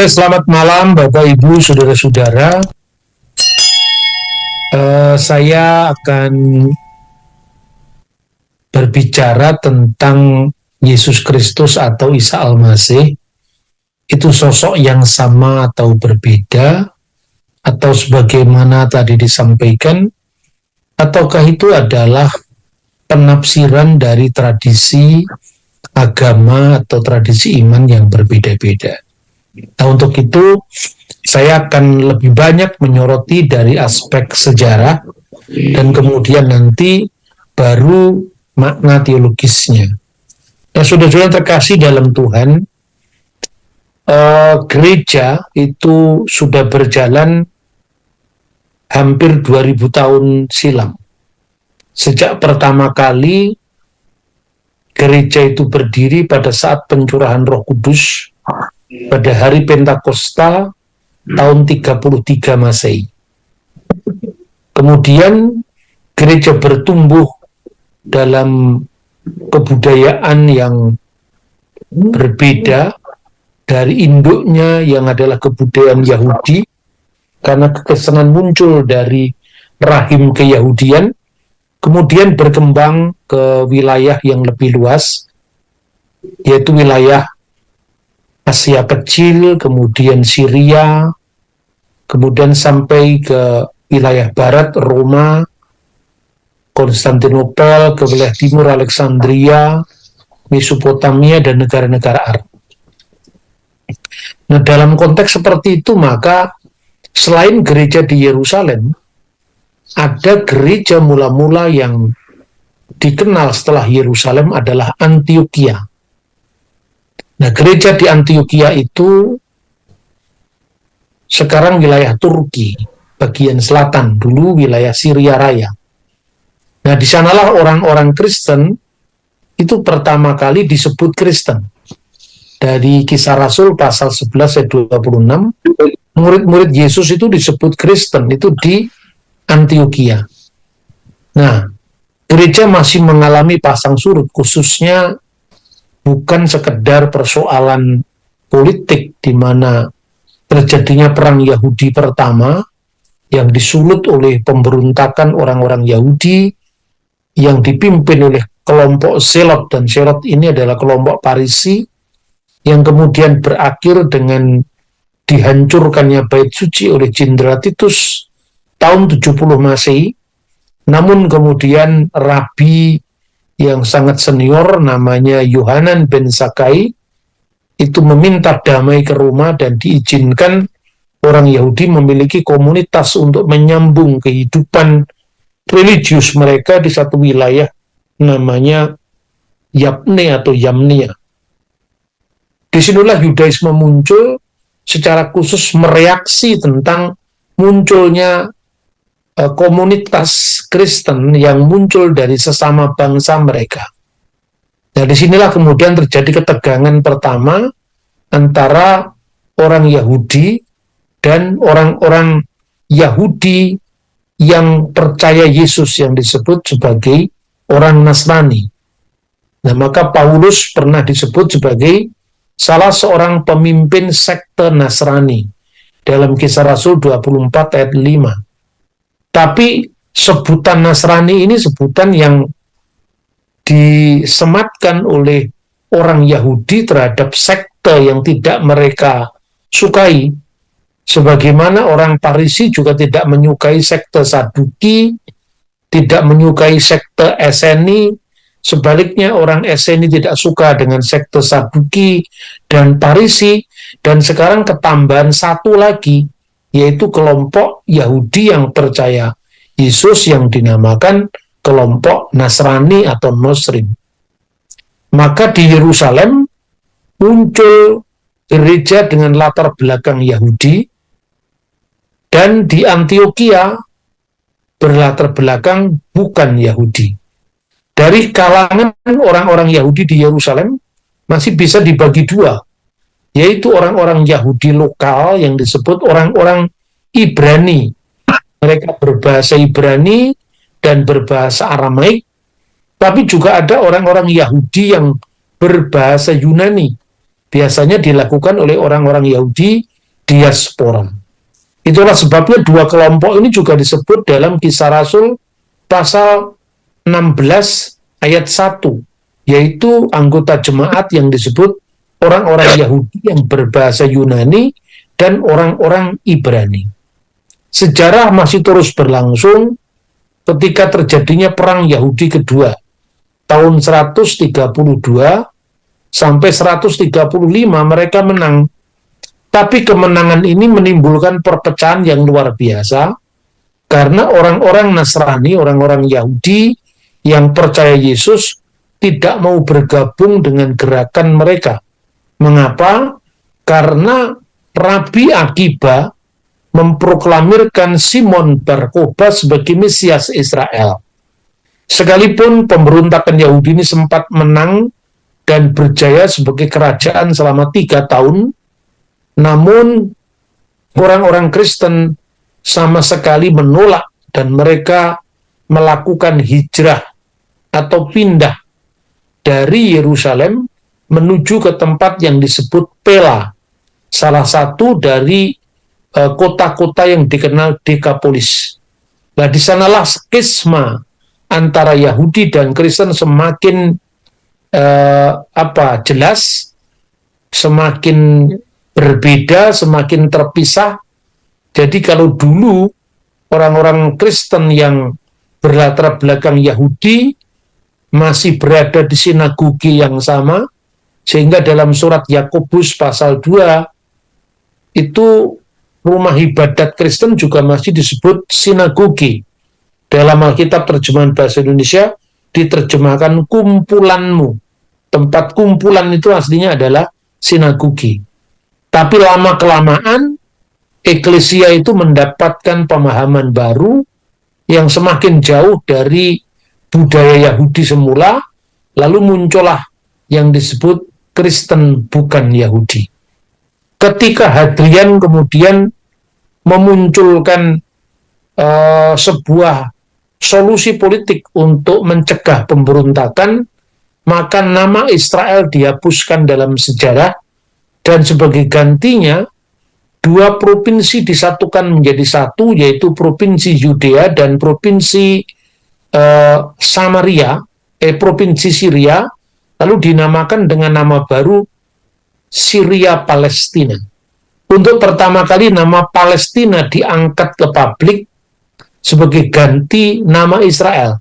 Selamat malam Bapak Ibu Saudara-saudara. Saya akan berbicara tentang Yesus Kristus atau Isa Al-Masih. Itu sosok yang sama atau berbeda, atau sebagaimana tadi disampaikan, ataukah itu adalah penafsiran dari tradisi agama atau tradisi iman yang berbeda-beda. Nah, untuk itu saya akan lebih banyak menyoroti dari aspek sejarah dan kemudian nanti baru makna teologisnya. Nah, saudara-saudara terkasih dalam Tuhan, gereja itu sudah berjalan hampir 2000 tahun silam. Sejak pertama kali gereja itu berdiri pada saat pencurahan Roh Kudus pada hari Pentakosta tahun 33 Masehi. Kemudian gereja bertumbuh dalam kebudayaan yang berbeda dari induknya yang adalah kebudayaan Yahudi, karena kekesanan muncul dari rahim keyahudian, kemudian berkembang ke wilayah yang lebih luas, yaitu wilayah Asia Kecil, kemudian Syria, kemudian sampai ke wilayah barat, Roma, Konstantinopel, ke wilayah timur, Alexandria, Mesopotamia, dan negara-negara Arab. Nah, dalam konteks seperti itu, maka selain gereja di Yerusalem, ada gereja mula-mula yang dikenal setelah Yerusalem adalah Antioquia. Nah, gereja di Antioquia itu sekarang wilayah Turki, bagian selatan, dulu wilayah Syria Raya. Nah, di sanalah orang-orang Kristen itu pertama kali disebut Kristen. Dari Kisah Rasul pasal 11 ayat 26, murid-murid Yesus itu disebut Kristen, itu di Antioquia. Nah, gereja masih mengalami pasang surut, khususnya bukan sekedar persoalan politik di mana terjadinya perang Yahudi pertama yang disulut oleh pemberontakan orang-orang Yahudi yang dipimpin oleh kelompok Zelot, dan Zelot ini adalah kelompok Parisi yang kemudian berakhir dengan dihancurkannya bait suci oleh Jenderal Titus tahun 70 Masehi. Namun kemudian Rabi yang sangat senior namanya Yohanan bin Zakkai itu meminta damai ke Roma dan diizinkan orang Yahudi memiliki komunitas untuk menyambung kehidupan religius mereka di satu wilayah namanya Yabne atau Yamnia. Disinilah Yudaisme muncul, secara khusus mereaksi tentang munculnya komunitas Kristen yang muncul dari sesama bangsa mereka. Nah, disinilah kemudian terjadi ketegangan pertama antara orang Yahudi dan orang-orang Yahudi yang percaya Yesus yang disebut sebagai orang Nasrani. Nah, maka Paulus pernah disebut sebagai salah seorang pemimpin sekte Nasrani dalam Kisah Rasul 24 ayat 5. Tapi sebutan Nasrani ini sebutan yang disematkan oleh orang Yahudi terhadap sekte yang tidak mereka sukai. Sebagaimana orang Parisi juga tidak menyukai sekte Saduki, tidak menyukai sekte Eseni. Sebaliknya orang Eseni tidak suka dengan sekte Saduki dan Parisi. Dan sekarang ketambahan satu lagi, yaitu kelompok Yahudi yang percaya Yesus yang dinamakan kelompok Nasrani atau Nosrim. Maka di Yerusalem muncul gereja dengan latar belakang Yahudi, dan di Antioquia berlatar belakang bukan Yahudi. Dari kalangan orang-orang Yahudi di Yerusalem masih bisa dibagi dua, yaitu orang-orang Yahudi lokal yang disebut orang-orang Ibrani. Mereka berbahasa Ibrani dan berbahasa Aramaik, tapi juga ada orang-orang Yahudi yang berbahasa Yunani. Biasanya dilakukan oleh orang-orang Yahudi diaspora. Itulah sebabnya dua kelompok ini juga disebut dalam Kisah Rasul pasal 16 ayat 1, yaitu anggota jemaat yang disebut orang-orang Yahudi yang berbahasa Yunani dan orang-orang Ibrani. Sejarah masih terus berlangsung ketika terjadinya perang Yahudi kedua tahun 132 sampai 135 mereka menang. Tapi kemenangan ini menimbulkan perpecahan yang luar biasa karena orang-orang Nasrani, orang-orang Yahudi yang percaya Yesus tidak mau bergabung dengan gerakan mereka. Mengapa? Karena Rabi Akiba memproklamirkan Simon Bar-Kokhba sebagai Mesias Israel. Sekalipun pemberontakan Yahudi ini sempat menang dan berjaya sebagai kerajaan selama 3 tahun, namun orang-orang Kristen sama sekali menolak dan mereka melakukan hijrah atau pindah dari Yerusalem menuju ke tempat yang disebut Pela, salah satu dari kota-kota yang dikenal Dekapolis. Nah, di sanalah skisma antara Yahudi dan Kristen semakin jelas, semakin berbeda, semakin terpisah. Jadi kalau dulu orang-orang Kristen yang berlatar belakang Yahudi masih berada di sinagogi yang sama, sehingga dalam surat Yakobus pasal 2 itu rumah ibadat Kristen juga masih disebut sinagogi. Dalam Alkitab terjemahan bahasa Indonesia diterjemahkan kumpulanmu. Tempat kumpulan itu aslinya adalah sinagogi. Tapi lama-kelamaan eklesia itu mendapatkan pemahaman baru yang semakin jauh dari budaya Yahudi semula, lalu muncullah yang disebut Kristen bukan Yahudi. Ketika Hadrian kemudian memunculkan sebuah solusi politik untuk mencegah pemberontakan, maka nama Israel dihapuskan dalam sejarah, dan sebagai gantinya 2 provinsi disatukan menjadi satu, yaitu provinsi Yudea dan provinsi provinsi Syria, lalu dinamakan dengan nama baru Syria Palestina. Untuk pertama kali nama Palestina diangkat ke publik sebagai ganti nama Israel.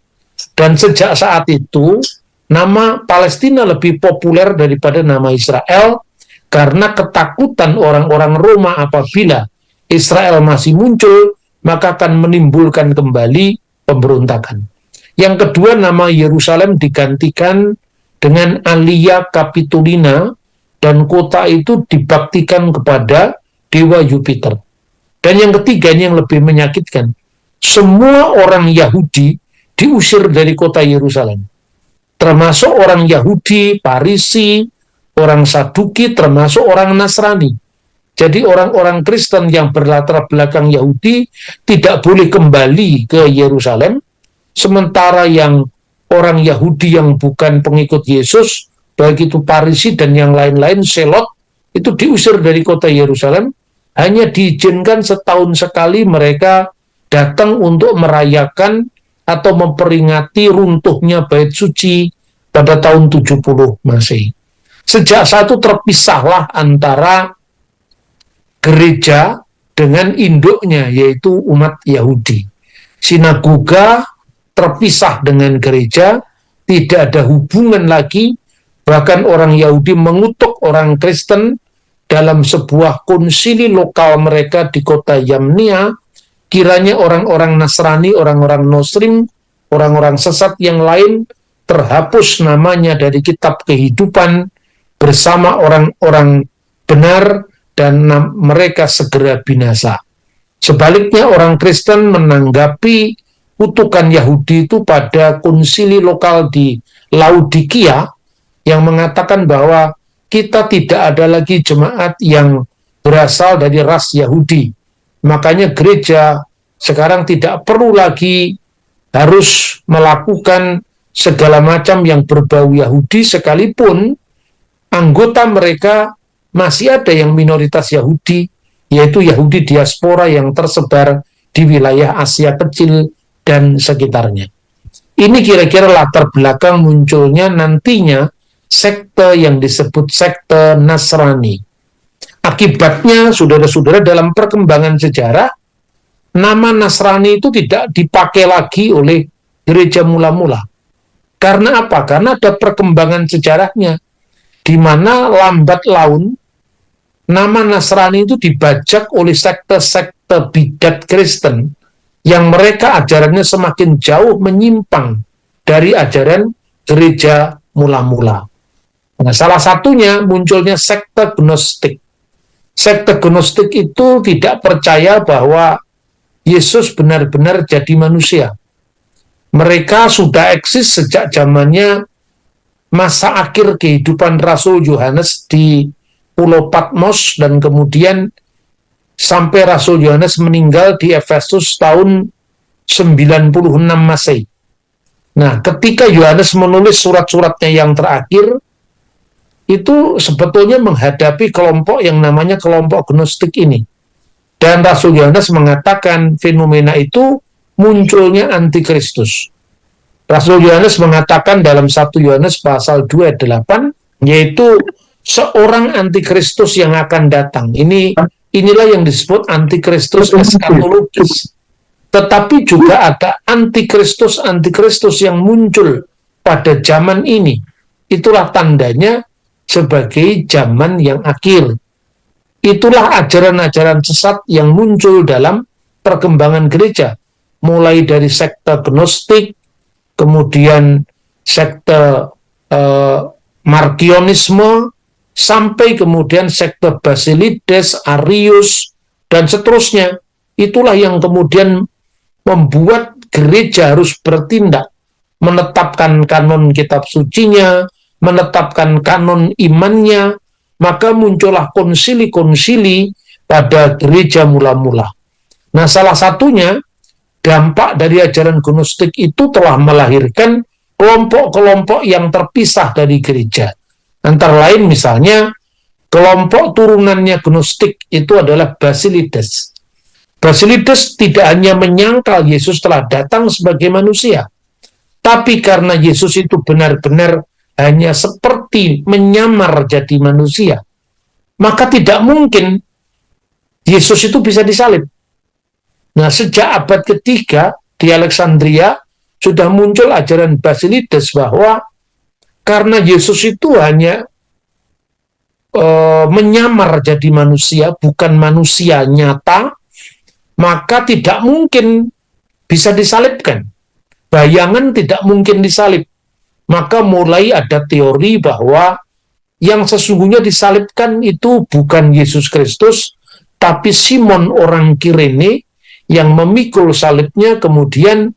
Dan sejak saat itu, nama Palestina lebih populer daripada nama Israel, karena ketakutan orang-orang Roma apabila Israel masih muncul, maka akan menimbulkan kembali pemberontakan. Yang kedua, nama Yerusalem digantikan dengan Alia Capitolina, dan kota itu dibaktikan kepada dewa Jupiter. Dan yang ketiga, ini yang lebih menyakitkan, semua orang Yahudi diusir dari kota Yerusalem, termasuk orang Yahudi, Parisi, orang Saduki, termasuk orang Nasrani. Jadi orang-orang Kristen yang berlatar belakang Yahudi tidak boleh kembali ke Yerusalem, sementara yang orang Yahudi yang bukan pengikut Yesus, baik itu Parisi dan yang lain-lain, Selot, itu diusir dari kota Yerusalem. Hanya diizinkan setahun sekali mereka datang untuk merayakan atau memperingati runtuhnya Bait Suci pada tahun 70 Masehi. Sejak saat itu terpisahlah antara gereja dengan induknya, yaitu umat Yahudi. Sinagoga terpisah dengan gereja, tidak ada hubungan lagi. Bahkan orang Yahudi mengutuk orang Kristen dalam sebuah konsili lokal mereka di kota Yamnia. Kiranya orang-orang Nasrani, orang-orang Muslim, orang-orang sesat yang lain terhapus namanya dari kitab kehidupan bersama orang-orang benar, dan mereka segera binasa. Sebaliknya orang Kristen menanggapi kutukan Yahudi itu pada konsili lokal di Laodikia yang mengatakan bahwa kita tidak ada lagi jemaat yang berasal dari ras Yahudi. Makanya gereja sekarang tidak perlu lagi harus melakukan segala macam yang berbau Yahudi, sekalipun anggota mereka masih ada yang minoritas Yahudi, yaitu Yahudi diaspora yang tersebar di wilayah Asia Kecil dan sekitarnya. Ini kira-kira latar belakang munculnya nantinya sekte yang disebut sekte Nasrani. Akibatnya, saudara-saudara, dalam perkembangan sejarah, nama Nasrani itu tidak dipakai lagi oleh gereja mula-mula. Karena apa? Karena ada perkembangan sejarahnya, di mana lambat laun nama Nasrani itu dibajak oleh sekte-sekte bidat Kristen yang mereka ajarannya semakin jauh menyimpang dari ajaran gereja mula-mula. Nah, salah satunya munculnya sekte Gnostik. Sekte Gnostik itu tidak percaya bahwa Yesus benar-benar jadi manusia. Mereka sudah eksis sejak zamannya masa akhir kehidupan Rasul Yohanes di Pulau Patmos, dan kemudian sampai Rasul Yohanes meninggal di Efesus tahun 96 Masehi. Nah, ketika Yohanes menulis surat-suratnya yang terakhir, itu sebetulnya menghadapi kelompok yang namanya kelompok Gnostik ini. Dan Rasul Yohanes mengatakan fenomena itu munculnya antikristus. Rasul Yohanes mengatakan dalam 1 Yohanes pasal 2 ayat 8, yaitu seorang antikristus yang akan datang. Inilah yang disebut antikristus eskatologis. Tetapi juga ada antikristus yang muncul pada zaman ini. Itulah tandanya sebagai zaman yang akhir. Itulah ajaran-ajaran sesat yang muncul dalam perkembangan gereja. Mulai dari sekte Gnostik, kemudian sekte Markionisme, sampai kemudian sekte Basilides, Arius, dan seterusnya. Itulah yang kemudian membuat gereja harus bertindak, menetapkan kanon kitab sucinya, menetapkan kanon imannya. Maka muncullah konsili-konsili pada gereja mula-mula. Nah, salah satunya dampak dari ajaran Gnostik itu telah melahirkan kelompok-kelompok yang terpisah dari gereja. Antara lain misalnya kelompok turunannya Gnostik itu adalah Basilides. Basilides tidak hanya menyangkal Yesus telah datang sebagai manusia, tapi karena Yesus itu benar-benar hanya seperti menyamar jadi manusia, maka tidak mungkin Yesus itu bisa disalib. Nah, sejak abad ketiga di Alexandria sudah muncul ajaran Basilides bahwa karena Yesus itu hanya menyamar jadi manusia, bukan manusia nyata, maka tidak mungkin bisa disalibkan. Bayangan tidak mungkin disalib. Maka mulai ada teori bahwa yang sesungguhnya disalibkan itu bukan Yesus Kristus, tapi Simon orang Kirene yang memikul salibnya, kemudian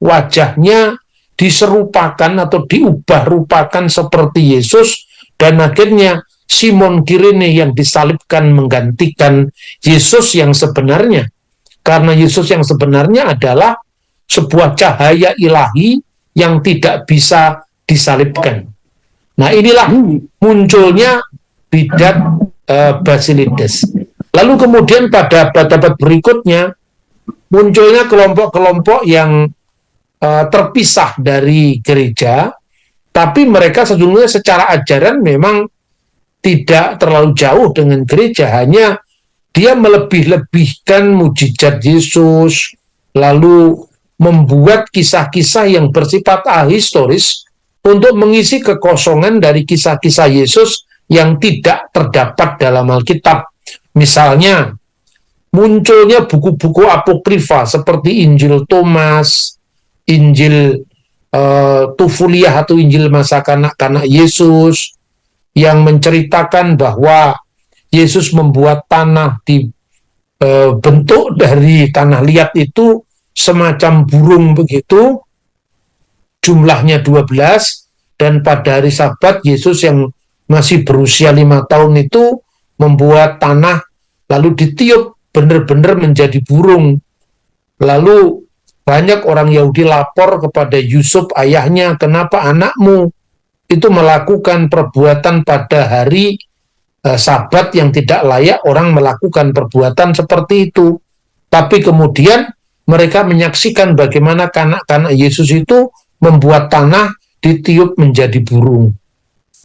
wajahnya diserupakan atau diubah-rupakan seperti Yesus, dan akhirnya Simon Kirene yang disalibkan menggantikan Yesus yang sebenarnya. Karena Yesus yang sebenarnya adalah sebuah cahaya ilahi yang tidak bisa disalibkan. Nah, inilah munculnya bidat Basilides. Lalu kemudian pada abad-abad berikutnya munculnya kelompok-kelompok yang terpisah dari gereja, tapi mereka sejujurnya secara ajaran memang tidak terlalu jauh dengan gereja, hanya dia melebih-lebihkan mujizat Yesus, lalu membuat kisah-kisah yang bersifat ahistoris untuk mengisi kekosongan dari kisah-kisah Yesus yang tidak terdapat dalam Alkitab. Misalnya, munculnya buku-buku apokrifa seperti Injil Thomas, Injil Tufuliah atau Injil masa kanak-kanak Yesus, yang menceritakan bahwa Yesus membuat tanah di bentuk dari tanah liat itu semacam burung begitu, jumlahnya 12, dan pada hari Sabat Yesus yang masih berusia 5 tahun itu membuat tanah lalu ditiup benar-benar menjadi burung. Lalu banyak orang Yahudi lapor kepada Yusuf ayahnya, kenapa anakmu itu melakukan perbuatan pada hari Sabat yang tidak layak orang melakukan perbuatan seperti itu. Tapi kemudian mereka menyaksikan bagaimana kanak-kanak Yesus itu membuat tanah ditiup menjadi burung.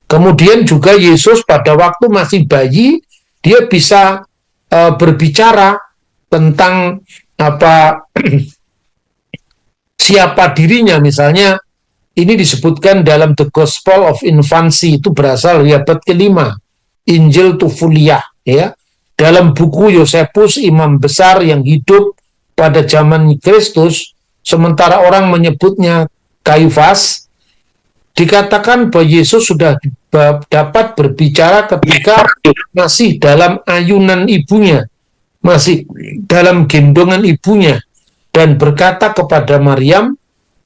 Kemudian juga Yesus pada waktu masih bayi, dia bisa berbicara tentang apa siapa dirinya. Misalnya ini disebutkan dalam The Gospel of Infancy, itu berasal dari abad ke-5, Injil Tufuliah, ya. Dalam buku Yosefus, imam besar yang hidup pada zaman Kristus, sementara orang menyebutnya Kaifas, dikatakan bahwa Yesus sudah dapat berbicara ketika masih dalam ayunan ibunya, masih dalam gendongan ibunya, dan berkata kepada Maryam,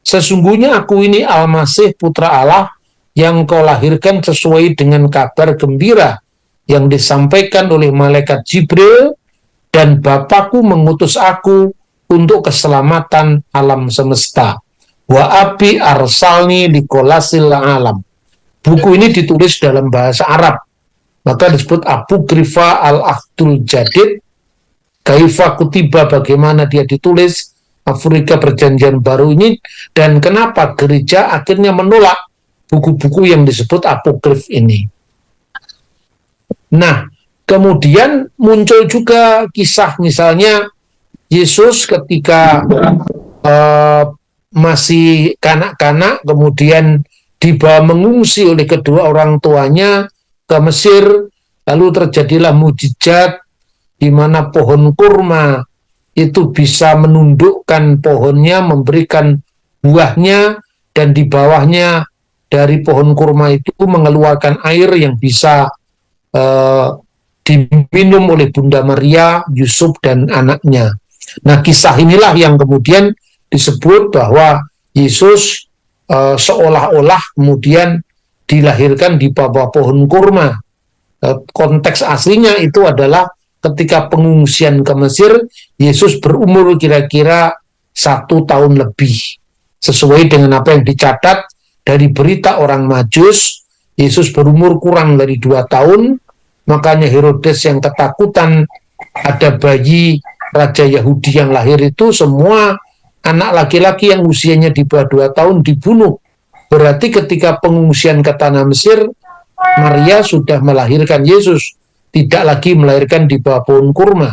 sesungguhnya aku ini Al-Masih Putra Allah yang kau lahirkan sesuai dengan kabar gembira yang disampaikan oleh malaikat Jibril, dan Bapakku mengutus aku untuk keselamatan alam semesta. Wa abi arsalni likolasil alam. Buku ini ditulis dalam bahasa Arab, maka disebut Apokrifa al-Ahdul Jadid. Kaifa kutiba, bagaimana dia ditulis, Afrika Perjanjian Baru ini, dan kenapa gereja akhirnya menolak buku-buku yang disebut apokrif ini. Nah, kemudian muncul juga kisah misalnya Yesus ketika masih kanak-kanak, kemudian dibawa mengungsi oleh kedua orang tuanya ke Mesir, lalu terjadilah mujizat di mana pohon kurma itu bisa menundukkan pohonnya, memberikan buahnya, dan di bawahnya dari pohon kurma itu mengeluarkan air yang bisa diminum oleh Bunda Maria, Yusuf, dan anaknya. Nah, kisah inilah yang kemudian disebut bahwa Yesus seolah-olah kemudian dilahirkan di bawah pohon kurma. Konteks aslinya itu adalah ketika pengungsian ke Mesir, Yesus berumur kira-kira 1 tahun lebih. Sesuai dengan apa yang dicatat dari berita orang Majus, Yesus berumur kurang dari 2 tahun, makanya Herodes yang ketakutan ada bayi Raja Yahudi yang lahir itu, semua anak laki-laki yang usianya di bawah 2 tahun dibunuh. Berarti ketika pengungsian ke tanah Mesir, Maria sudah melahirkan Yesus, tidak lagi melahirkan di bawah pohon kurma.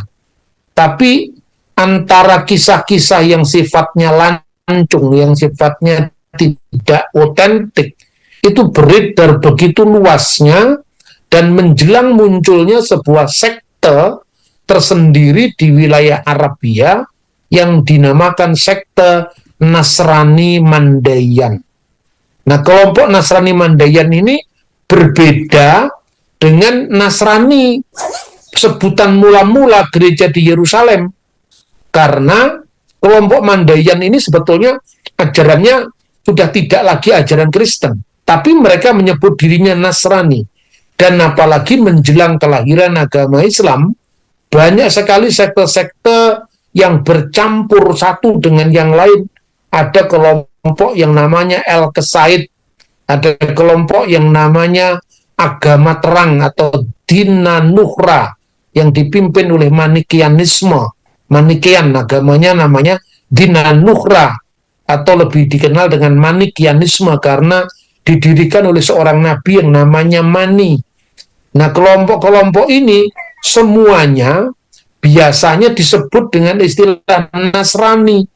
Tapi antara kisah-kisah yang sifatnya lancung, yang sifatnya tidak otentik, itu beredar begitu luasnya, dan menjelang munculnya sebuah sekte tersendiri di wilayah Arabia yang dinamakan sekte Nasrani Mandayan. Nah, kelompok Nasrani Mandayan ini berbeda dengan Nasrani sebutan mula-mula gereja di Yerusalem, karena kelompok Mandayan ini sebetulnya ajarannya sudah tidak lagi ajaran Kristen, tapi mereka menyebut dirinya Nasrani. Dan apalagi menjelang kelahiran agama Islam, banyak sekali sekte-sekte yang bercampur satu dengan yang lain. Ada kelompok yang namanya El-Kesaid, ada kelompok yang namanya Agama Terang atau Dina Nuhra yang dipimpin oleh Manikianisme. Manikian agamanya namanya Dina Nuhra, atau lebih dikenal dengan Manikianisme karena didirikan oleh seorang nabi yang namanya Mani. Nah, kelompok-kelompok ini semuanya biasanya disebut dengan istilah Nasrani.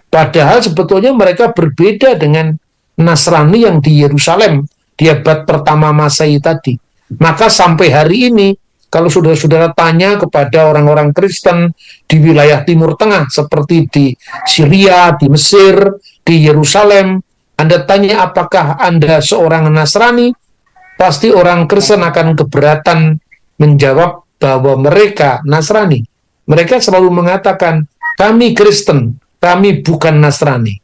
Padahal sebetulnya mereka berbeda dengan Nasrani yang di Yerusalem di abad pertama Masehi tadi. Maka sampai hari ini, kalau saudara-saudara tanya kepada orang-orang Kristen di wilayah Timur Tengah, seperti di Syria, di Mesir, di Yerusalem, Anda tanya apakah Anda seorang Nasrani, pasti orang Kristen akan keberatan menjawab bahwa mereka Nasrani. Mereka selalu mengatakan, kami Kristen, kami bukan Nasrani.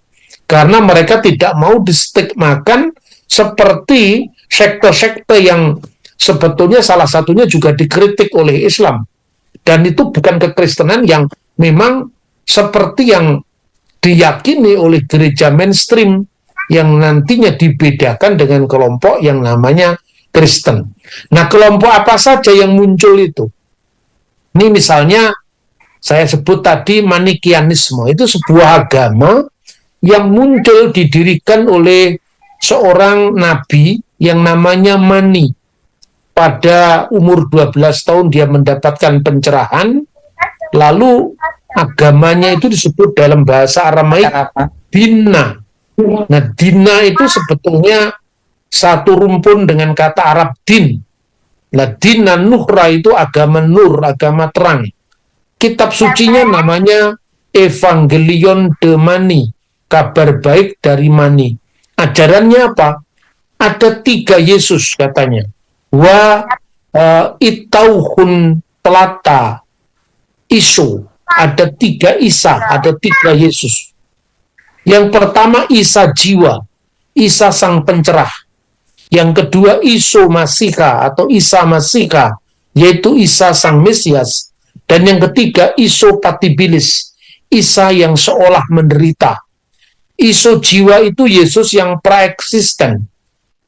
Karena mereka tidak mau distigmakan seperti sekte-sekte yang sebetulnya salah satunya juga dikritik oleh Islam. Dan itu bukan kekristenan yang memang seperti yang diyakini oleh gereja mainstream, yang nantinya dibedakan dengan kelompok yang namanya Kristen. Nah, kelompok apa saja yang muncul itu? Ini misalnya saya sebut tadi Manikianisme, itu sebuah agama yang muncul didirikan oleh seorang nabi yang namanya Mani. Pada umur 12 tahun dia mendapatkan pencerahan, lalu agamanya itu disebut dalam bahasa Aramaik Dina. Nah, Dina itu sebetulnya satu rumpun dengan kata Arab din. Nah, Dina Nuhra itu agama nur, agama terang. Kitab sucinya namanya Evangelion de Mani, kabar baik dari Mani. Ajarannya apa? Ada 3 Yesus katanya. Wa itauhun telata isu. Ada 3 Isa, ada 3 Yesus. Yang pertama Isa jiwa, Isa sang pencerah. Yang kedua Iso Masika atau Isa Masika, yaitu Isa sang Mesias. Dan yang ketiga Iso Patibilis, Isa yang seolah menderita. Iso jiwa itu Yesus yang praeksisten,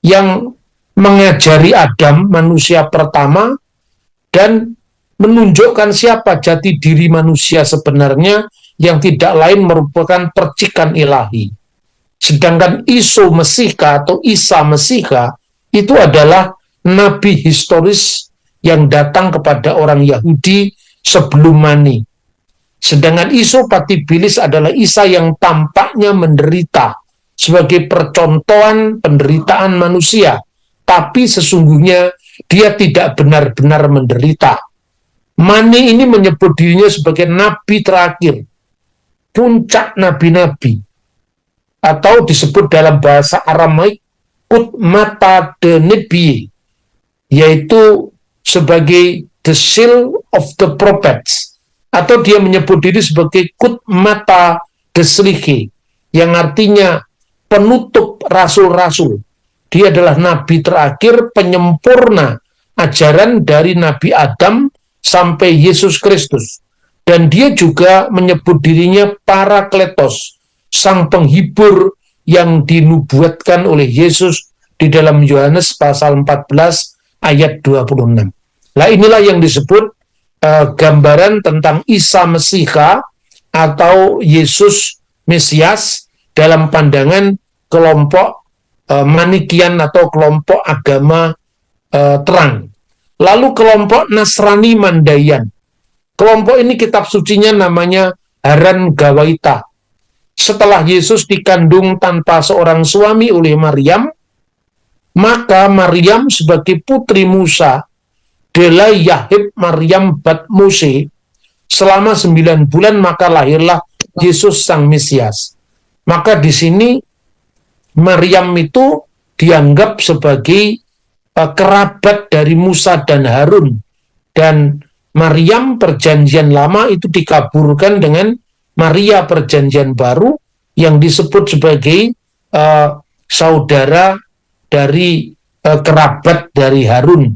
yang mengajari Adam, manusia pertama, dan menunjukkan siapa jati diri manusia sebenarnya, yang tidak lain merupakan percikan ilahi. Sedangkan Iso Mesika atau Isa Mesika itu adalah nabi historis yang datang kepada orang Yahudi sebelum Mani. Sedangkan Iso Patibilis adalah Isa yang tampaknya menderita sebagai percontohan penderitaan manusia, tapi sesungguhnya dia tidak benar-benar menderita. Mani ini menyebut dirinya sebagai nabi terakhir, puncak nabi-nabi, atau disebut dalam bahasa Aramaik Kut Mata de Nebi, yaitu sebagai the seal of the prophets, atau dia menyebut diri sebagai Kut Mata de Slihi, yang artinya penutup rasul-rasul. Dia adalah nabi terakhir, penyempurna ajaran dari Nabi Adam sampai Yesus Kristus. Dan dia juga menyebut dirinya Parakletos, sang penghibur yang dinubuatkan oleh Yesus di dalam Yohanes pasal 14 ayat 26. Nah, inilah yang disebut gambaran tentang Isa Mesika atau Yesus Mesias dalam pandangan kelompok Manikian atau kelompok agama terang. Lalu kelompok Nasrani Mandayan. Kelompok ini kitab sucinya namanya Haran Gawaita. Setelah Yesus dikandung tanpa seorang suami oleh Maryam, maka Maryam sebagai putri Musa, Dela Yahib Maryam Bat Mose, selama 9 bulan maka lahirlah Yesus sang Mesias. Maka di sini Maryam itu dianggap sebagai kerabat dari Musa dan Harun, dan Maryam perjanjian lama itu dikaburkan dengan Maria perjanjian baru yang disebut sebagai saudara dari kerabat dari Harun,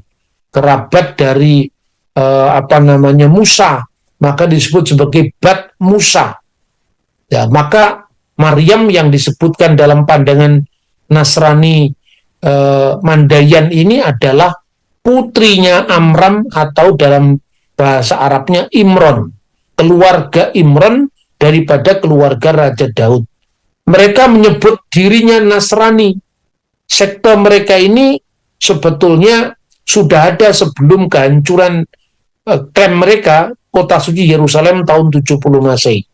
kerabat dari Musa, maka disebut sebagai Bat Musa. Ya, maka Maryam yang disebutkan dalam pandangan Nasrani Mandayan ini adalah putrinya Amram atau dalam bahasa Arabnya Imron, keluarga Imron daripada keluarga Raja Daud. Mereka menyebut dirinya Nasrani. Sekte mereka ini sebetulnya sudah ada sebelum kehancuran klaim mereka, kota suci Yerusalem tahun 70 Masehi.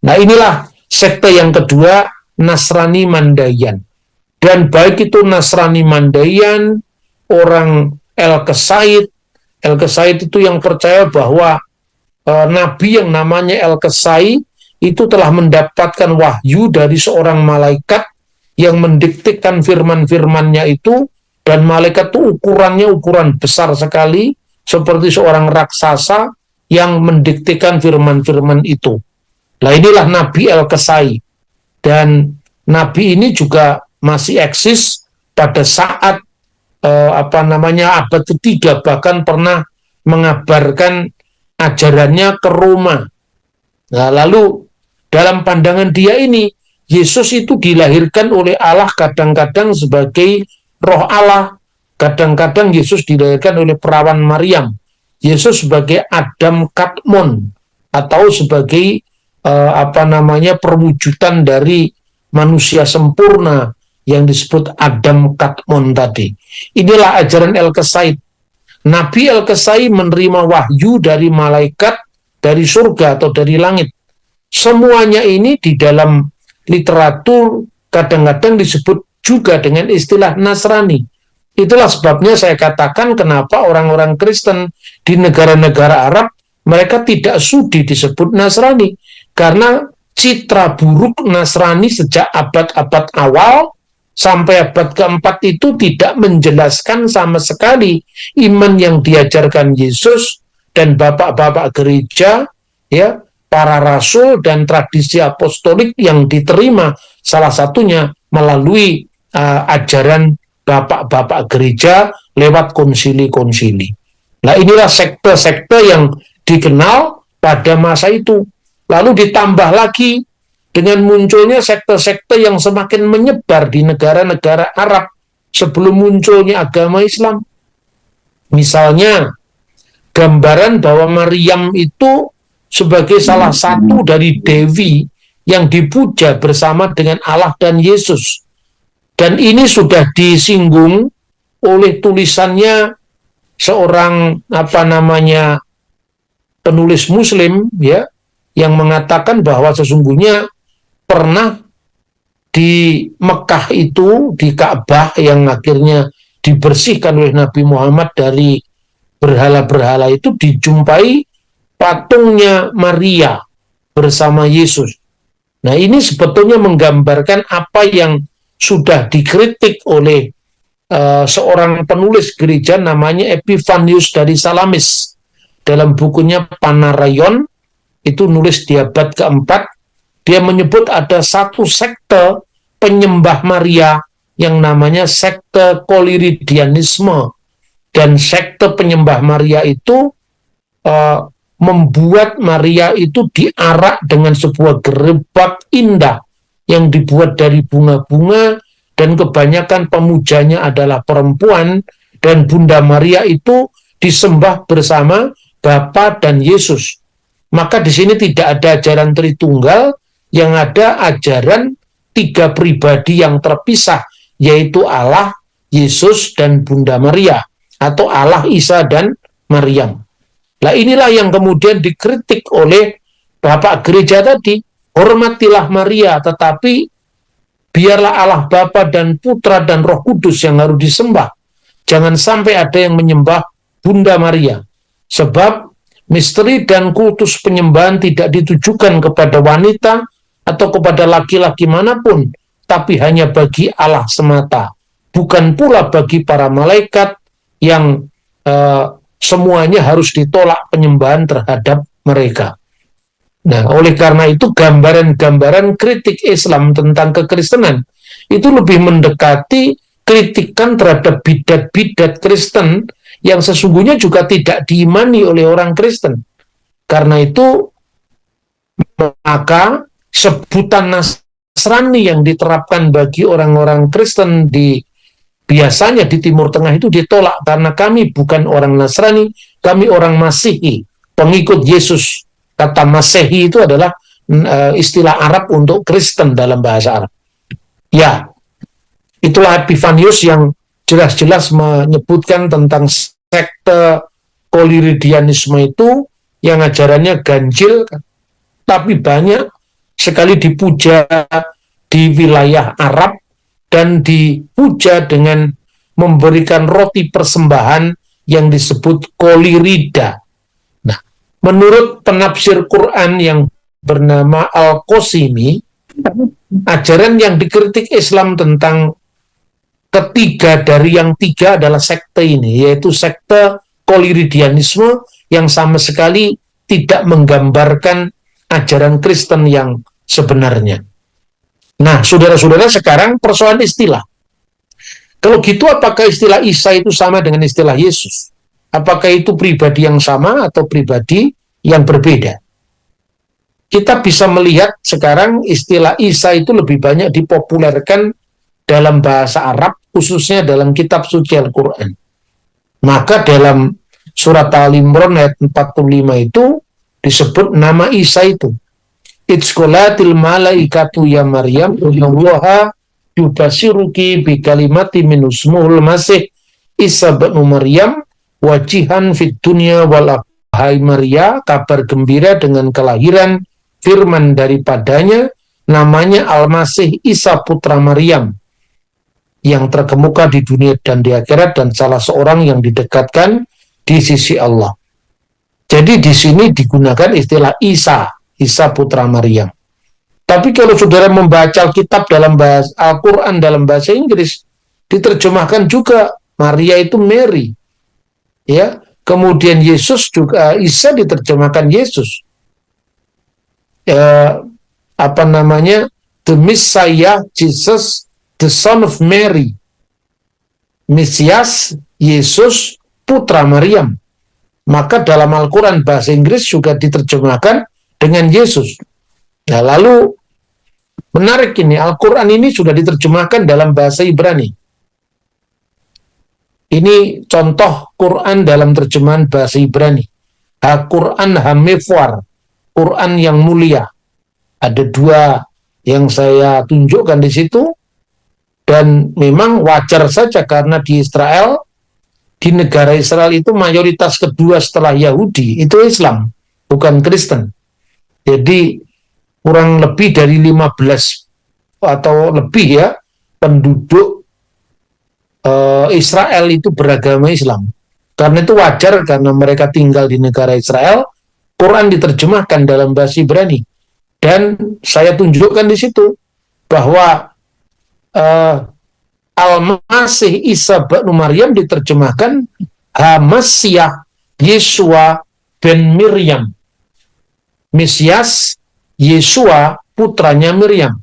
Nah, inilah sekte yang kedua, Nasrani Mandayan. Dan baik itu Nasrani Mandayan, orang El-Kesaid itu yang percaya bahwa nabi yang namanya El-Kesai itu telah mendapatkan wahyu dari seorang malaikat yang mendiktekan firman-firmannya itu, dan malaikat itu ukurannya ukuran besar sekali, seperti seorang raksasa yang mendiktekan firman-firman itu. Nah, inilah Nabi El-Kesai. Dan nabi ini juga masih eksis pada saat abad ketiga, bahkan pernah mengabarkan ajarannya ke Roma. Nah, lalu dalam pandangan dia ini, Yesus itu dilahirkan oleh Allah kadang-kadang sebagai roh Allah, Kadang-kadang Yesus dilahirkan oleh perawan Maryam. Yesus sebagai Adam Kadmon atau sebagai perwujudan dari manusia sempurna yang disebut Adam Kadmon tadi. Inilah ajaran El-Kesaid. Nabi El-Kesai menerima wahyu dari malaikat, dari surga atau dari langit. Semuanya ini di dalam literatur kadang-kadang disebut juga dengan istilah Nasrani. Itulah sebabnya saya katakan kenapa orang-orang Kristen di negara-negara Arab mereka tidak sudi disebut Nasrani. Karena citra buruk Nasrani sejak abad-abad awal sampai abad keempat itu tidak menjelaskan sama sekali iman yang diajarkan Yesus dan bapak-bapak gereja, ya, para rasul dan tradisi apostolik yang diterima salah satunya melalui ajaran bapak-bapak gereja lewat konsili-konsili. Nah, inilah sekte-sekte yang dikenal pada masa itu. Lalu ditambah lagi dengan munculnya sekte-sekte yang semakin menyebar di negara-negara Arab sebelum munculnya agama Islam. Misalnya, gambaran bahwa Maryam itu sebagai salah satu dari dewi yang dipuja bersama dengan Allah dan Yesus. Dan ini sudah disinggung oleh tulisannya seorang penulis Muslim, ya, yang mengatakan bahwa sesungguhnya pernah di Mekah itu, di Ka'bah yang akhirnya dibersihkan oleh Nabi Muhammad dari berhala-berhala itu, dijumpai patungnya Maria bersama Yesus. Nah, ini sebetulnya menggambarkan apa yang sudah dikritik oleh seorang penulis gereja namanya Epifanius dari Salamis. Dalam bukunya Panarayon, itu nulis di abad keempat, dia menyebut ada satu sekte penyembah Maria yang namanya sekte Koliridianisme. Dan sekte penyembah Maria itu membuat Maria itu diarak dengan sebuah gerobak indah yang dibuat dari bunga-bunga, dan kebanyakan pemujanya adalah perempuan, dan Bunda Maria itu disembah bersama Bapa dan Yesus. Maka di sini tidak ada ajaran Tritunggal, yang ada ajaran tiga pribadi yang terpisah, yaitu Allah, Yesus, dan Bunda Maria, atau Allah, Isa, dan Maryam. Nah, inilah yang kemudian dikritik oleh Bapak Gereja tadi. Hormatilah Maria, tetapi biarlah Allah Bapa dan Putra dan Roh Kudus yang harus disembah. Jangan sampai ada yang menyembah Bunda Maria. Sebab misteri dan kultus penyembahan tidak ditujukan kepada wanita atau kepada laki-laki manapun, tapi hanya bagi Allah semata. Bukan pula bagi para malaikat yang semuanya harus ditolak penyembahan terhadap mereka. Nah, oleh karena itu gambaran-gambaran kritik Islam tentang kekristenan itu lebih mendekati kritikan terhadap bidat-bidat Kristen yang sesungguhnya juga tidak diimani oleh orang Kristen. Karena itu, maka sebutan Nasrani yang diterapkan bagi orang-orang Kristen biasanya di Timur Tengah itu ditolak, karena kami bukan orang Nasrani, kami orang Masihi, pengikut Yesus. Kata Masehi itu adalah istilah Arab untuk Kristen dalam bahasa Arab. Ya, itulah Epifanius yang jelas-jelas menyebutkan tentang sekte Koliridianisme itu yang ajarannya ganjil, tapi banyak sekali dipuja di wilayah Arab dan dipuja dengan memberikan roti persembahan yang disebut kolirida. Nah, menurut penafsir Quran yang bernama Al-Qasimi, ajaran yang dikritik Islam tentang ketiga dari yang tiga adalah sekte ini, yaitu sekte Koliridianisme yang sama sekali tidak menggambarkan ajaran Kristen yang sebenarnya. Nah, saudara-saudara, sekarang persoalan istilah. Kalau gitu, apakah istilah Isa itu sama dengan istilah Yesus? Apakah itu pribadi yang sama atau pribadi yang berbeda? Kita bisa melihat sekarang istilah Isa itu lebih banyak dipopulerkan dalam bahasa Arab, khususnya dalam kitab suci Al-Quran. Maka dalam surat Al-Imran ayat 45 itu disebut nama Isa itu. Itzqolatil malaikatu ya Maryam innallaha yubashiruki bi kalimati min ismuhul masih Isa bin Maryam wajihan fid dunya wal hai Maria, kabar gembira dengan kelahiran firman daripadanya, namanya Al-Masih Isa putra Maryam, yang terkemuka di dunia dan di akhirat, dan salah seorang yang didekatkan di sisi Allah. Jadi di sini digunakan istilah Isa, Isa putra Maryam. Tapi kalau saudara membaca Alkitab dalam bahasa Al-Quran dalam bahasa Inggris, diterjemahkan juga Maria itu Mary. Ya, kemudian Yesus juga, Isa diterjemahkan Yesus. Apa namanya? The Messiah, Jesus, the Son of Mary. Mesias, Yesus, putra Maryam. Maka dalam Al-Quran bahasa Inggris juga diterjemahkan dengan Yesus. Nah, lalu menarik ini, Al-Quran ini sudah diterjemahkan dalam bahasa Ibrani. Ini contoh Quran dalam terjemahan bahasa Ibrani. Al-Quran Hamifwar, Quran yang mulia. Ada dua yang saya tunjukkan di situ, dan memang wajar saja karena di Israel, di negara Israel itu mayoritas kedua setelah Yahudi itu Islam, bukan Kristen. Jadi kurang lebih dari 15 atau lebih ya penduduk Israel itu beragama Islam. Karena itu wajar, karena mereka tinggal di negara Israel, Quran diterjemahkan dalam bahasa Ibrani. Dan saya tunjukkan di situ bahwa Al-Masih Isa bin Maryam diterjemahkan Hamasiah Yesua bin Miriam. Mesias Yesua putranya Miriam.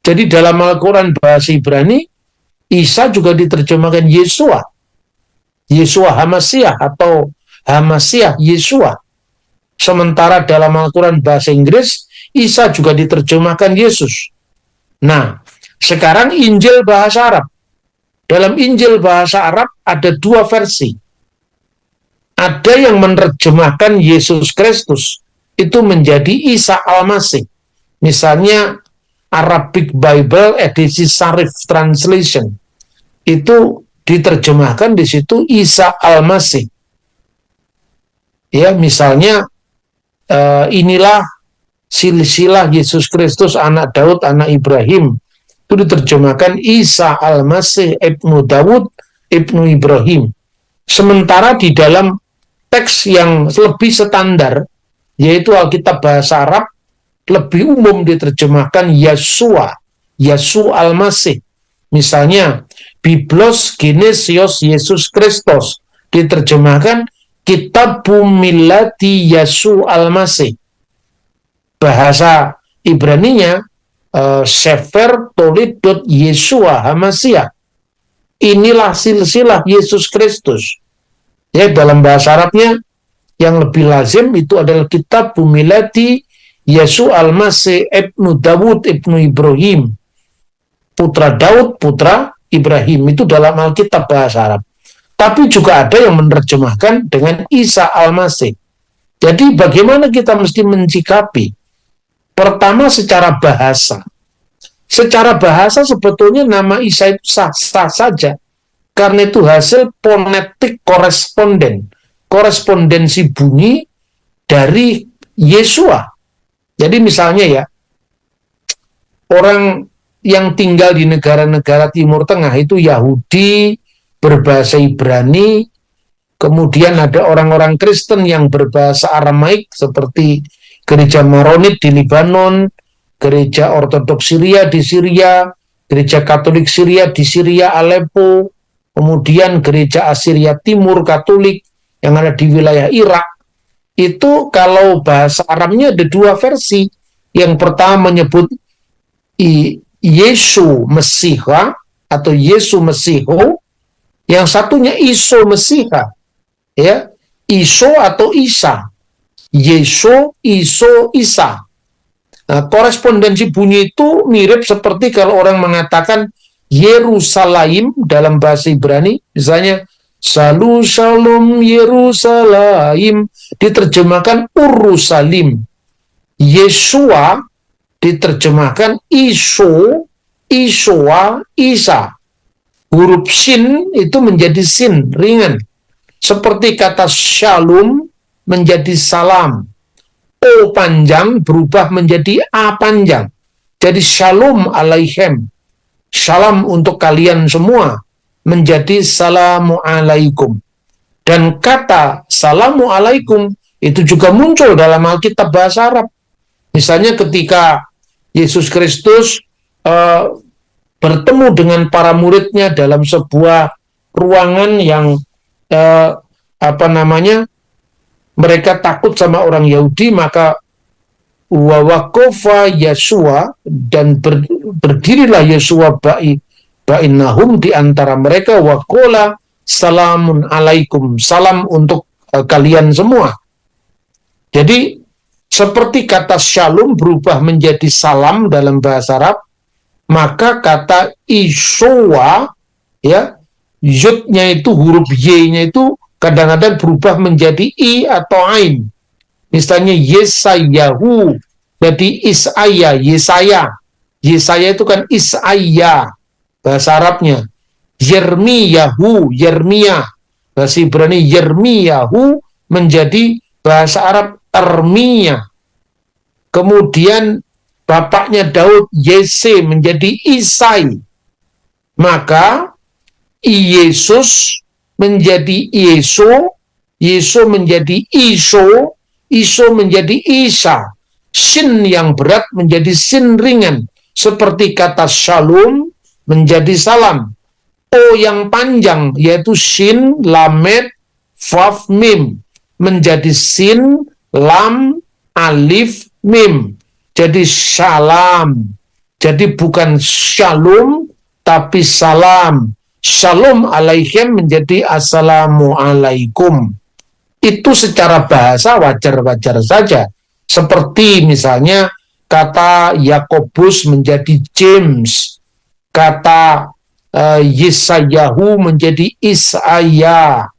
Jadi dalam Al-Quran bahasa Ibrani, Isa juga diterjemahkan Yesua. Yesua Hamasiah atau Hamasiah Yesua. Sementara dalam Al-Quran bahasa Inggris, Isa juga diterjemahkan Yesus. Nah, sekarang Injil bahasa Arab. Dalam Injil bahasa Arab ada dua versi. Ada yang menerjemahkan Yesus Kristus itu menjadi Isa Al-Masih. Misalnya Arabic Bible edisi Sharif Translation itu diterjemahkan di situ Isa Al-Masih. Ya, misalnya inilah silsilah Yesus Kristus anak Daud, anak Ibrahim. Itu diterjemahkan Isa Al-Masih ibnu Daud, ibnu Ibrahim. Sementara di dalam teks yang lebih standar, yaitu Alkitab bahasa Arab, lebih umum diterjemahkan Yesua, Yesu Al-Masih. Misalnya, Biblos Genesios Yesus Kristus, diterjemahkan Kitab Millati Yesu Al-Masih. Bahasa Ibraninya, Sefer Tolidot Yesua Hamasiah. Inilah silsilah Yesus Kristus. Ya, dalam bahasa Arabnya yang lebih lazim itu adalah Kitab Millati Yesu Al-Masih ibnu Dawud ibnu Ibrahim, putra Daud, putra Ibrahim. Itu dalam Alkitab bahasa Arab. Tapi juga ada yang menerjemahkan dengan Isa Al-Masih. Jadi bagaimana kita mesti mencikapi? Pertama, secara bahasa. Secara bahasa sebetulnya nama Isa itu sah-sah saja. Karena itu hasil fonetik koresponden. Korespondensi bunyi dari Yesua. Jadi misalnya ya, orang yang tinggal di negara-negara Timur Tengah itu Yahudi, berbahasa Ibrani, kemudian ada orang-orang Kristen yang berbahasa Aramaik seperti Gereja Maronit di Libanon, Gereja Ortodoks Syria di Syria, Gereja Katolik Syria di Syria, Aleppo, kemudian Gereja Assyria Timur Katolik yang ada di wilayah Irak. Itu kalau bahasa Arabnya ada dua versi. Yang pertama menyebut Yesu Mesiha atau Yesu Mesiho, yang satunya Iso Mesiha. Ya, Iso atau Isa. Yesu, Iso, Isa. Nah, korespondensi bunyi itu mirip seperti kalau orang mengatakan Yerusalem dalam bahasa Ibrani, misalnya Salu Shalom Yerusalem diterjemahkan Urusalim. Yesua diterjemahkan Iso, Isoa, Isa. Huruf sin itu menjadi sin, ringan. Seperti kata shalom menjadi salam. O panjang berubah menjadi A panjang. Jadi shalom alaihim. Salam untuk kalian semua menjadi salamu alaikum. Dan kata salamu alaikum itu juga muncul dalam Alkitab bahasa Arab. Misalnya ketika Yesus Kristus bertemu dengan para muridnya dalam sebuah ruangan yang mereka takut sama orang Yahudi, maka wawakofa Yesua, dan berdirilah Yesua bainahum di antara mereka, wakola salamun alaikum, salam untuk kalian semua. Jadi seperti kata shalom berubah menjadi salam dalam bahasa Arab, maka kata Isowa, ya, yudnya itu, huruf Y-nya itu kadang-kadang berubah menjadi I atau Ain. Misalnya Yesayahu, jadi Isaya, Yesaya. Yesaya itu kan Isaya, bahasa Arabnya. Yermiyahu, Yermia, bahasa Ibrani Yermiyahu menjadi bahasa Arab Ermia. Kemudian bapaknya Daud, Yese, menjadi Isai. Maka Yesus menjadi Yeso, Yeso menjadi Iso, Iso menjadi Isa. Sin yang berat menjadi sin ringan. Seperti kata shalom menjadi salam. O yang panjang, yaitu sin, lamed, faf, mim, menjadi sin, lam, alif, mim. Jadi salam. Jadi bukan shalom, tapi salam. Shalom alaihim menjadi assalamu alaikum. Itu secara bahasa wajar-wajar saja. Seperti misalnya kata Yakobus menjadi James, kata Yesayahu menjadi Isaya,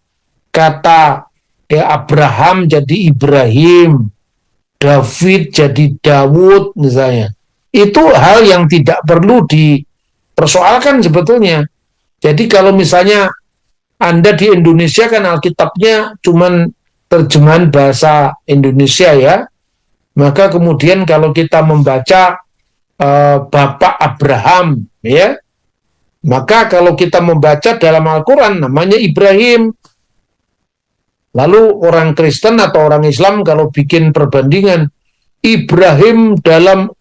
kata Abraham jadi Ibrahim, David jadi Dawud misalnya. Itu hal yang tidak perlu dipersoalkan sebetulnya. Jadi kalau misalnya Anda di Indonesia kan Alkitabnya cuman terjemahan bahasa Indonesia ya, maka kemudian kalau kita membaca Bapak Abraham ya, maka kalau kita membaca dalam Al-Quran namanya Ibrahim. Lalu orang Kristen atau orang Islam kalau bikin perbandingan, Ibrahim dalam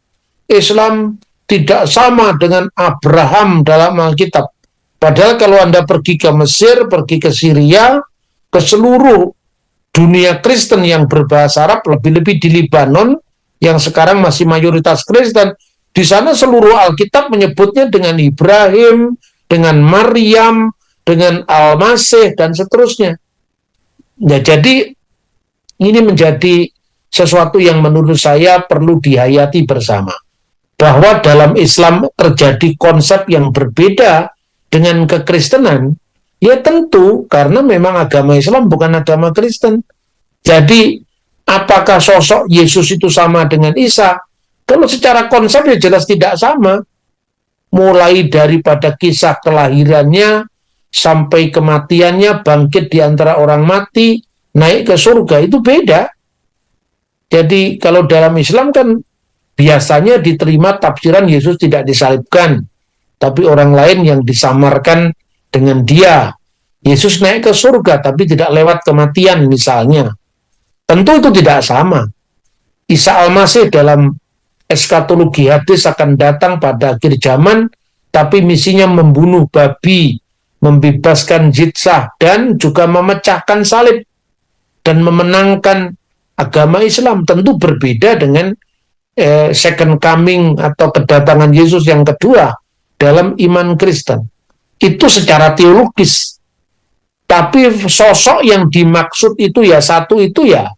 Islam tidak sama dengan Abraham dalam Alkitab. Padahal kalau Anda pergi ke Mesir, pergi ke Syria, ke seluruh dunia Kristen yang berbahasa Arab, lebih-lebih di Libanon, yang sekarang masih mayoritas Kristen, di sana seluruh Alkitab menyebutnya dengan Ibrahim, dengan Maryam, dengan Al-Masih, dan seterusnya. Ya, jadi ini menjadi sesuatu yang menurut saya perlu dihayati bersama. Bahwa dalam Islam terjadi konsep yang berbeda dengan kekristenan, ya tentu karena memang agama Islam bukan agama Kristen. Jadi apakah sosok Yesus itu sama dengan Isa? Kalau secara konsep ya jelas tidak sama. Mulai daripada kisah kelahirannya sampai kematiannya, bangkit di antara orang mati, naik ke surga, itu beda. Jadi kalau dalam Islam kan biasanya diterima tafsiran Yesus tidak disalibkan, tapi orang lain yang disamarkan dengan dia. Yesus naik ke surga, tapi tidak lewat kematian misalnya. Tentu itu tidak sama. Isa Al-Masih dalam eskatologi hadis akan datang pada akhir zaman, tapi misinya membunuh babi, membebaskan jizah, dan juga memecahkan salib, dan memenangkan agama Islam. Tentu berbeda dengan second coming atau kedatangan Yesus yang kedua dalam iman Kristen. Itu secara teologis. Tapi sosok yang dimaksud itu ya satu, itu ya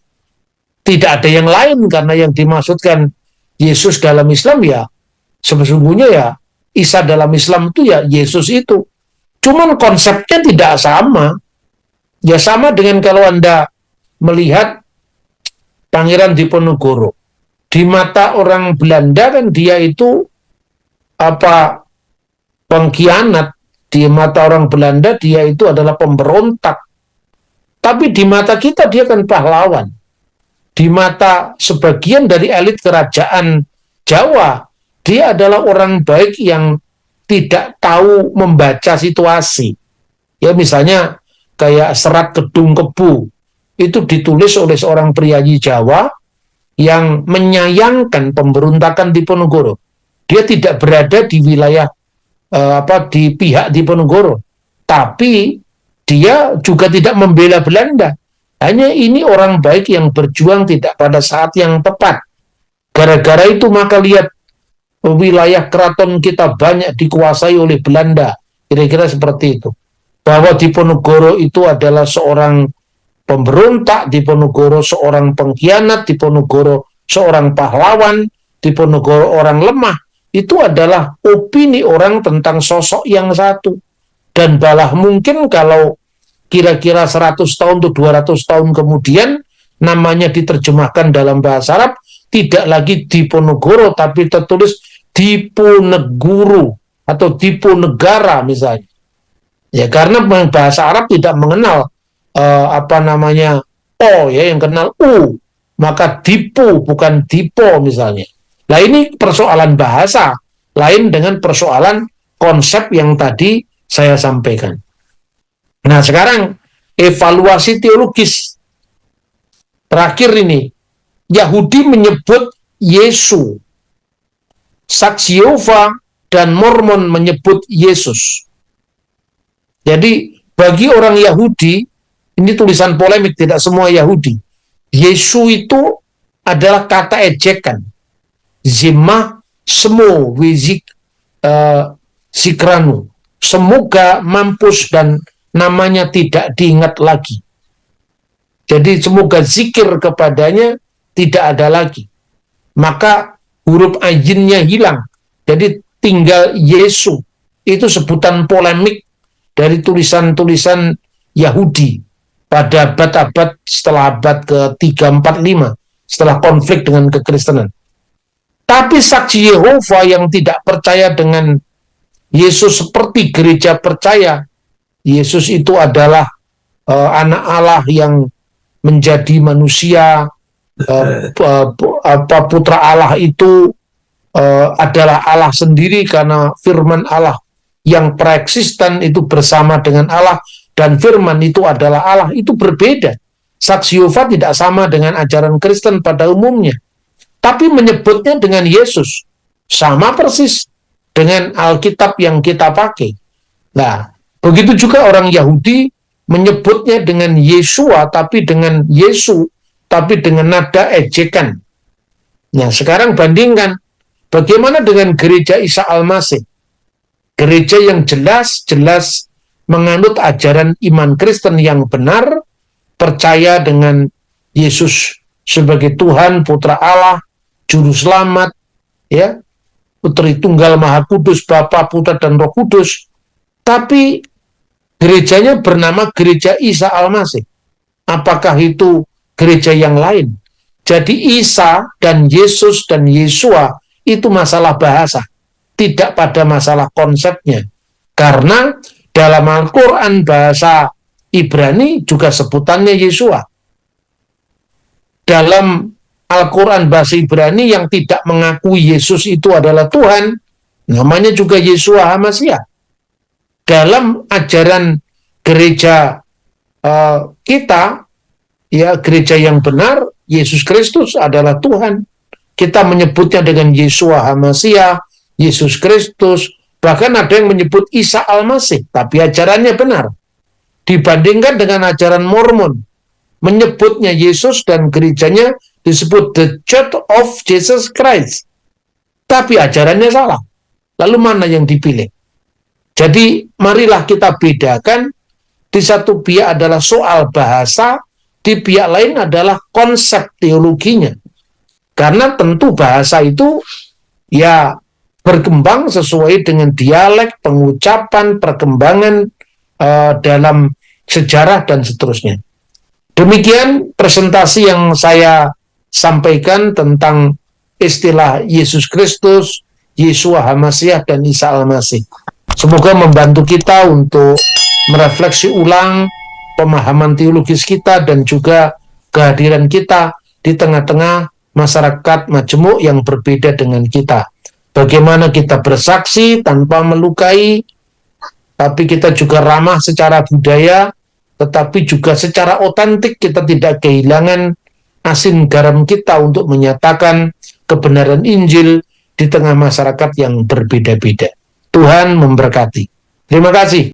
tidak ada yang lain, karena yang dimaksudkan Yesus dalam Islam ya sesungguhnya ya Isa dalam Islam itu ya Yesus itu. Cuman konsepnya tidak sama. Ya sama dengan kalau Anda melihat Pangeran Diponegoro. Di mata orang Belanda kan dia itu apa pengkhianat. Di mata orang Belanda dia itu adalah pemberontak. Tapi di mata kita dia kan pahlawan. Di mata sebagian dari elit kerajaan Jawa, dia adalah orang baik yang tidak tahu membaca situasi. Ya misalnya kayak Serat Kedung Kebu, itu ditulis oleh seorang priayi Jawa yang menyayangkan pemberontakan Diponegoro. Dia tidak berada di wilayah di pihak Diponegoro, tapi dia juga tidak membela Belanda. Hanya ini orang baik yang berjuang tidak pada saat yang tepat. Gara-gara itu maka lihat wilayah keraton kita banyak dikuasai oleh Belanda. Kira-kira seperti itu. Bahwa Diponegoro itu adalah seorang pemberontak, Diponegoro seorang pengkhianat, Diponegoro seorang pahlawan, Diponegoro orang lemah. Itu adalah opini orang tentang sosok yang satu. Dan balah mungkin kalau kira-kira 100 tahun atau 200 tahun kemudian namanya diterjemahkan dalam bahasa Arab, tidak lagi Diponegoro tapi tertulis Diponegoro atau Diponegara misalnya. Ya karena bahasa Arab tidak mengenal O ya, yang kenal U, maka Dipo bukan Dipo misalnya. Nah ini persoalan bahasa lain dengan persoalan konsep yang tadi saya sampaikan. Nah sekarang evaluasi teologis terakhir ini, Yahudi menyebut Yesus, Saksi Yehova dan Mormon menyebut Yesus. Jadi bagi orang Yahudi, ini tulisan polemik, tidak semua Yahudi, Yesus itu adalah kata ejekan, Zimah Semo Wizik Sikranu, semoga mampus dan namanya tidak diingat lagi. Jadi semoga zikir kepadanya tidak ada lagi. Maka huruf ajinnya hilang. Jadi tinggal Yesus. Itu sebutan polemik dari tulisan-tulisan Yahudi pada abad-abad setelah abad ke-3, 4, 5, setelah konflik dengan kekristenan. Tapi saksi Yehova yang tidak percaya dengan Yesus seperti gereja percaya, Yesus itu adalah anak Allah yang menjadi manusia, putra Allah itu adalah Allah sendiri karena firman Allah yang preeksisten itu bersama dengan Allah dan firman itu adalah Allah, itu berbeda. Saksi Yehova tidak sama dengan ajaran Kristen pada umumnya, tapi menyebutnya dengan Yesus, sama persis dengan Alkitab yang kita pakai. Nah, begitu juga orang Yahudi menyebutnya dengan Yesua, tapi dengan Yesu, tapi dengan nada ejekan. Nah, sekarang bandingkan, bagaimana dengan gereja Isa Al-Masih? Gereja yang jelas-jelas menganut ajaran iman Kristen yang benar, percaya dengan Yesus sebagai Tuhan, Putra Allah, Juru Selamat, ya, Putri Tunggal Maha Kudus, Bapa, Putra, dan Roh Kudus. Tapi gerejanya bernama Gereja Isa Al-Masih. Apakah itu gereja yang lain? Jadi Isa dan Yesus dan Yesua itu masalah bahasa, tidak pada masalah konsepnya. Karena dalam Al-Quran bahasa Ibrani juga sebutannya Yesua. Dalam Al-Quran bahasa Ibrani yang tidak mengakui Yesus itu adalah Tuhan, namanya juga Yesua HaMashiach. Dalam ajaran gereja kita, ya gereja yang benar, Yesus Kristus adalah Tuhan. Kita menyebutnya dengan Yesua HaMashiach, Yesus Kristus, bahkan ada yang menyebut Isa Al-Masih, tapi ajarannya benar. Dibandingkan dengan ajaran Mormon, menyebutnya Yesus dan gerejanya disebut The Church of Jesus Christ, tapi ajarannya salah. Lalu mana yang dipilih? Jadi marilah kita bedakan, di satu pihak adalah soal bahasa, di pihak lain adalah konsep teologinya. Karena tentu bahasa itu ya berkembang sesuai dengan dialek, pengucapan, perkembangan dalam sejarah dan seterusnya. Demikian presentasi yang saya sampaikan tentang istilah Yesus Kristus, Yeshua HaMashiach, dan Isa Al-Masih. Semoga membantu kita untuk merefleksi ulang pemahaman teologis kita dan juga kehadiran kita di tengah-tengah masyarakat majemuk yang berbeda dengan kita. Bagaimana kita bersaksi tanpa melukai, tapi kita juga ramah secara budaya, tetapi juga secara otentik kita tidak kehilangan asin garam kita untuk menyatakan kebenaran Injil di tengah masyarakat yang berbeda-beda. Tuhan memberkati. Terima kasih.